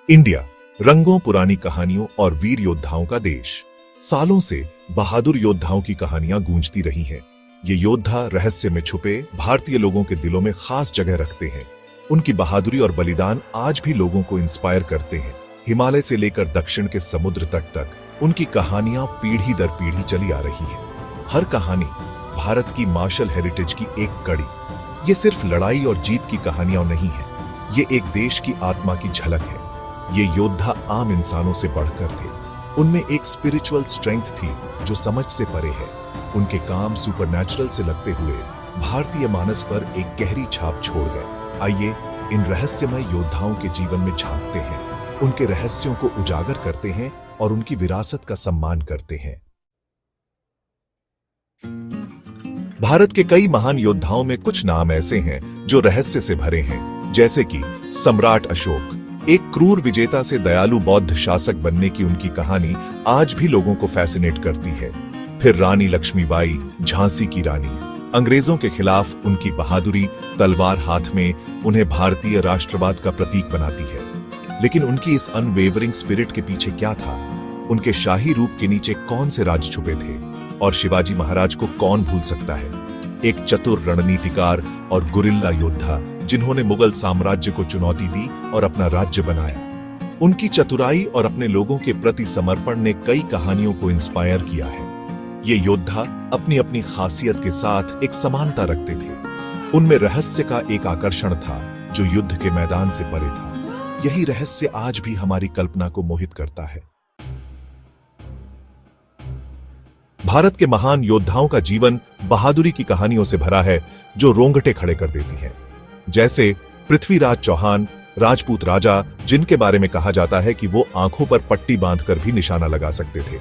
India रंगों, पुरानी कहानियों और वीर योद्धाओं का देश। सालों से बहादुर योद्धाओं की कहानियां गूंजती रही हैं। ये योद्धा रहस्य में छुपे भारतीय लोगों के दिलों में खास जगह रखते हैं। उनकी बहादुरी और बलिदान आज भी लोगों को इंस्पायर करते हैं। हिमालय से लेकर दक्षिण के समुद्र तट तक उनकी कहानियां पीढ़ी दर पीढ़ी चली आ रही है। हर कहानी भारत की मार्शल हेरिटेज की एक कड़ी। ये सिर्फ लड़ाई और जीत की कहानियां नहीं है, ये एक देश की आत्मा की झलक है। ये योद्धा आम इंसानों से बढ़कर थे। उनमें एक स्पिरिचुअल स्ट्रेंथ थी जो समझ से परे है। उनके काम सुपरनैचुरल से लगते हुए भारतीय मानस पर एक गहरी छाप छोड़ गए। आइए इन रहस्यमय योद्धाओं के जीवन में झांकते हैं, उनके रहस्यों को उजागर करते हैं और उनकी विरासत का सम्मान करते हैं। भारत के कई महान योद्धाओं में कुछ नाम ऐसे हैं जो रहस्य से भरे हैं, जैसे कि सम्राट अशोक। एक क्रूर विजेता से दयालु बौद्ध शासक बनने की उनकी कहानी आज भी लोगों को फैसिनेट करती है। फिर रानी लक्ष्मीबाई, झांसी की रानी। अंग्रेजों के खिलाफ उनकी बहादुरी, तलवार हाथ में, उन्हें भारतीय राष्ट्रवाद का प्रतीक बनाती है। लेकिन उनकी इस अनवेवरिंग स्पिरिट के पीछे क्या था? उनके शाही रूप के नीचे कौन से राज छुपे थे? और शिवाजी महाराज को कौन भूल सकता है? एक चतुर रणनीतिकार और गुरिल्ला योद्धा जिन्होंने मुगल साम्राज्य को चुनौती दी और अपना राज्य बनाया। उनकी चतुराई और अपने लोगों के प्रति समर्पण ने कई कहानियों को इंस्पायर किया है। ये योद्धा अपनी अपनी खासियत के साथ एक समानता रखते थे। उनमें रहस्य का एक आकर्षण था जो युद्ध के मैदान से परे था। यही रहस्य आज भी हमारी कल्पना को मोहित करता है। भारत के महान योद्धाओं का जीवन बहादुरी की कहानियों से भरा है जो रोंगटे खड़े कर देती हैं। जैसे पृथ्वीराज चौहान, राजपूत राजा, जिनके बारे में कहा जाता है कि वो आंखों पर पट्टी बांधकर भी निशाना लगा सकते थे।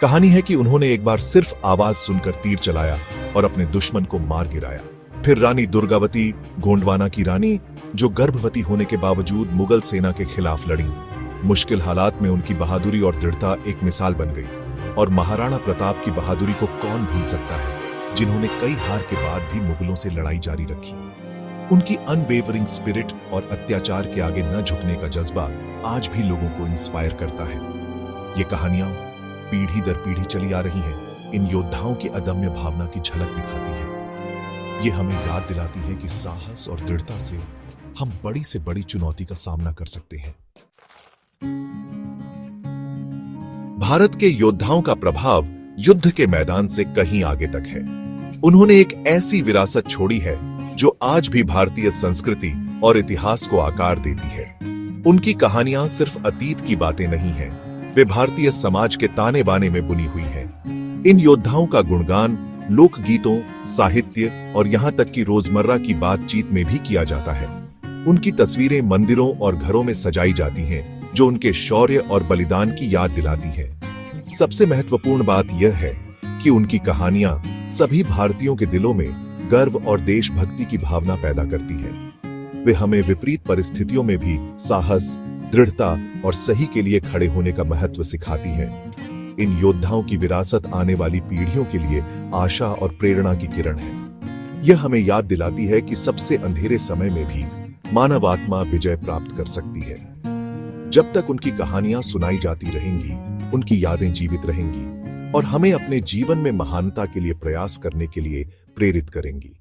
कहानी है कि उन्होंने एक बार सिर्फ आवाज सुनकर तीर चलाया और अपने दुश्मन को मार गिराया। फिर रानी दुर्गावती, गोंडवाना की रानी, जो गर्भवती होने के बावजूद मुगल सेना के खिलाफ लड़ी। मुश्किल हालात में उनकी बहादुरी और दृढ़ता एक मिसाल बन गई। और महाराणा प्रताप की बहादुरी को कौन भूल सकता है, जिन्होंने कई हार के बाद भी मुगलों से लड़ाई जारी रखी। उनकी अनवेवरिंग स्पिरिट और अत्याचार के आगे न झुकने का जज्बा आज भी लोगों को इंस्पायर करता है। ये कहानियां पीढ़ी दर पीढ़ी चली आ रही हैं। इन योद्धाओं की अदम्य भावना की झलक दिखाती है। ये हमें याद दिलाती है कि साहस और दृढ़ता से हम बड़ी से बड़ी चुनौती का सामना कर सकते हैं। भारत के योद्धाओं का प्रभाव युद्ध के मैदान से कहीं आगे तक है। उन्होंने एक ऐसी विरासत छोड़ी है जो आज भी भारतीय संस्कृति और इतिहास को आकार देती है। उनकी कहानियां सिर्फ अतीत की बातें नहीं हैं, वे भारतीय समाज के ताने बाने में बुनी हुई हैं। इन योद्धाओं का गुणगान लोकगीतों, साहित्य और यहां तक कि रोजमर्रा की बातचीत में भी किया जाता है। उनकी तस्वीरें मंदिरों और घरों में सजाई जाती हैं, जो उनके शौर्य और बलिदान की याद दिलाती है। सबसे महत्वपूर्ण बात यह है कि उनकी कहानियां सभी भारतीयों के दिलों में गर्व और देशभक्ति की भावना पैदा करती है। वे हमें विपरीत परिस्थितियों में भी साहस, दृढ़ता और सही के लिए खड़े होने का महत्व सिखाती है। इन योद्धाओं की विरासत आने वाली पीढ़ियों के लिए आशा और प्रेरणा की किरण है। यह हमें याद दिलाती है कि सबसे अंधेरे समय में भी मानव आत्मा विजय प्राप्त कर सकती है। जब तक उनकी कहानियां सुनाई जाती रहेंगी, उनकी यादें जीवित रहेंगी और हमें अपने जीवन में महानता के लिए प्रयास करने के लिए प्रेरित करेंगी।